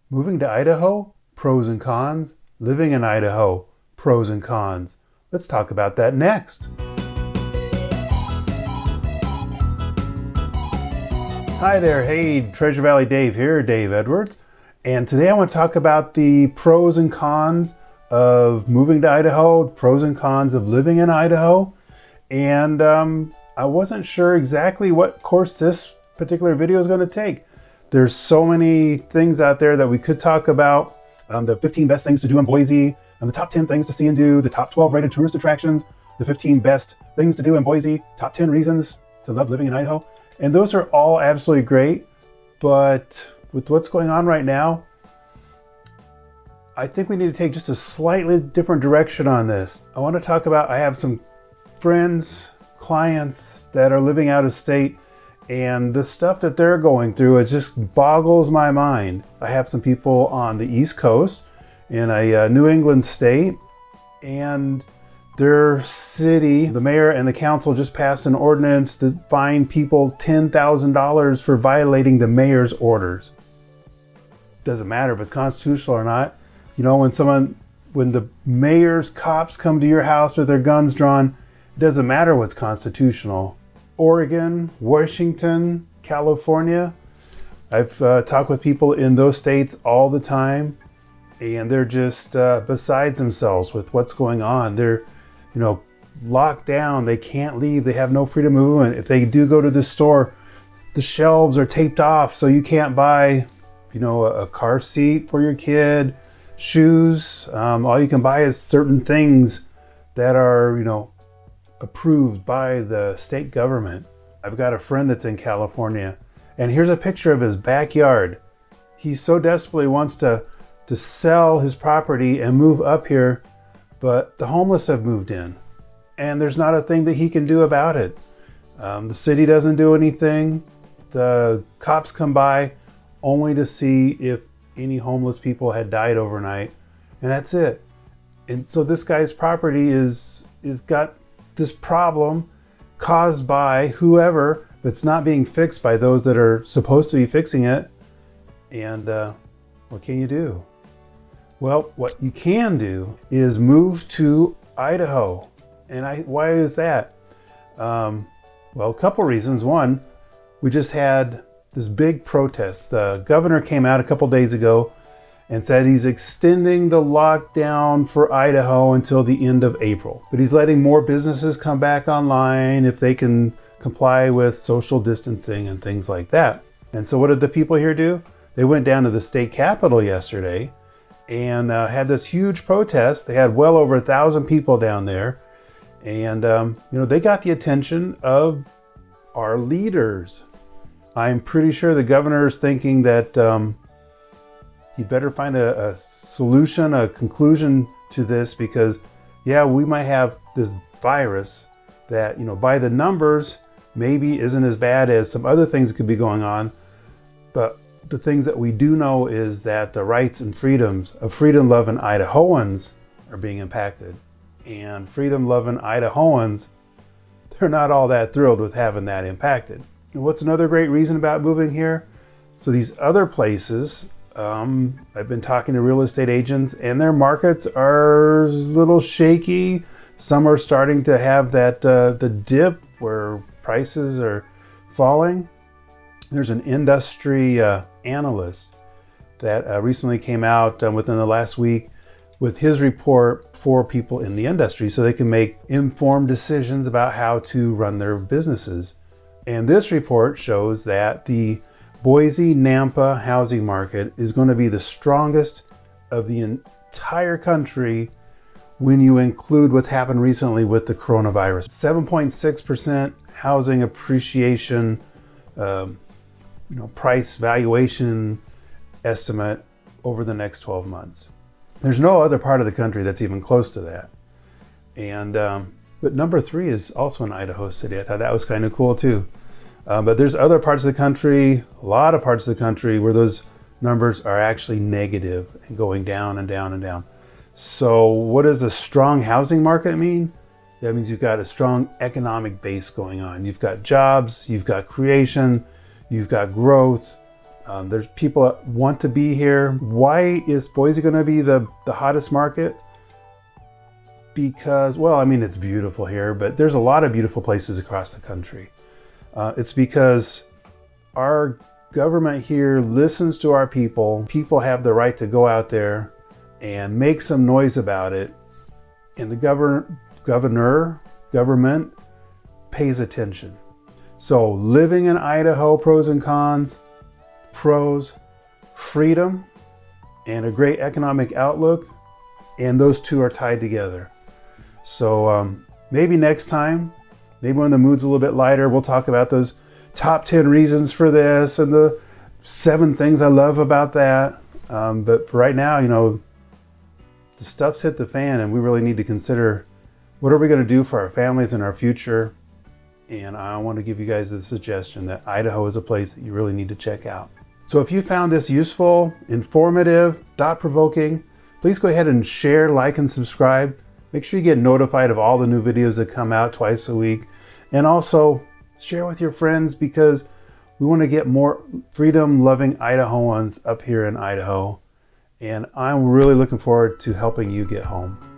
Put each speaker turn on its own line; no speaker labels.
Moving to Idaho, pros and cons. Living in Idaho, pros and cons. Let's talk about that next. Hi there, hey, Treasure Valley Dave here, Dave Edwards. And today I want to talk about the pros and cons of moving to Idaho, pros and cons of living in Idaho. And I wasn't sure exactly what course this particular video is going to take. There's so many things out there that we could talk about. The 15 best things to do in Boise, and the top 10 things to see and do, the top 12 rated tourist attractions, the 15 best things to do in Boise, top 10 reasons to love living in Idaho. And those are all absolutely great, but with what's going on right now, I think we need to take just a slightly different direction on this. I want to talk about, I have some friends, clients that are living out of state, and the stuff that they're going through, it just boggles my mind. I have some people on the East Coast in a New England state, and their city, the mayor and the council just passed an ordinance to fine people $10,000 for violating the mayor's orders. Doesn't matter if it's constitutional or not. You know, when the mayor's cops come to your house with their guns drawn, it doesn't matter what's constitutional. Oregon, Washington, California. I've talked with people in those states all the time, and they're just besides themselves with what's going on. They're, locked down. They can't leave. They have no freedom of movement. If they do go to the store, the shelves are taped off, so you can't buy, a car seat for your kid, shoes. All you can buy is certain things that are, approved by the state government. I've got a friend that's in California, and here's a picture of his backyard. He so desperately wants to sell his property and move up here, but the homeless have moved in, and there's not a thing that he can do about it. The city doesn't do anything. The cops come by only to see if any homeless people had died overnight, and that's it. And so this guy's property is got this problem caused by whoever, but it's not being fixed by those that are supposed to be fixing it. And what can you do? Well, what you can do is move to Idaho. And why is that? Well, a couple reasons. One, we just had this big protest. The governor came out a couple days ago and said he's extending the lockdown for Idaho until the end of April. But he's letting more businesses come back online if they can comply with social distancing and things like that. And so what did the people here do? They went down to the state capitol yesterday and had this huge protest. They had well over 1,000 people down there. And, they got the attention of our leaders. I'm pretty sure the governor is thinking that he'd better find a solution, a conclusion to this, because we might have this virus that, by the numbers, maybe isn't as bad as some other things that could be going on. But the things that we do know is that the rights and freedoms of freedom-loving Idahoans are being impacted. And freedom-loving Idahoans, they're not all that thrilled with having that impacted. And what's another great reason about moving here? So these other places, I've been talking to real estate agents, and their markets are a little shaky. Some are starting to have that the dip where prices are falling. There's an industry analyst that recently came out within the last week with his report for people in the industry so they can make informed decisions about how to run their businesses. And this report shows that the Boise Nampa housing market is going to be the strongest of the entire country when you include what's happened recently with the coronavirus. 7.6% housing appreciation, price valuation estimate over the next 12 months. There's no other part of the country that's even close to that. And but number 3 is also in Idaho City. I thought that was kind of cool too. But there's other parts of the country, a lot of parts of the country where those numbers are actually negative and going down and down and down. So what does a strong housing market mean? That means you've got a strong economic base going on. You've got jobs, you've got creation, you've got growth. There's people that want to be here. Why is Boise going to be the hottest market? Because, well, I mean, it's beautiful here, but there's a lot of beautiful places across the country. It's because our government here listens to our people. People have the right to go out there and make some noise about it. And the government pays attention. So living in Idaho, pros and cons. Pros, freedom and a great economic outlook, and those two are tied together. So maybe next time, maybe when the mood's a little bit lighter, we'll talk about those top 10 reasons for this and the 7 things I love about that. But for right now, you know, the stuff's hit the fan and we really need to consider what are we going to do for our families and our future. And I want to give you guys the suggestion that Idaho is a place that you really need to check out. So if you found this useful, informative, thought-provoking, please go ahead and share, like, and subscribe. Make sure you get notified of all the new videos that come out twice a week. And also share with your friends because we want to get more freedom-loving Idahoans up here in Idaho. And I'm really looking forward to helping you get home.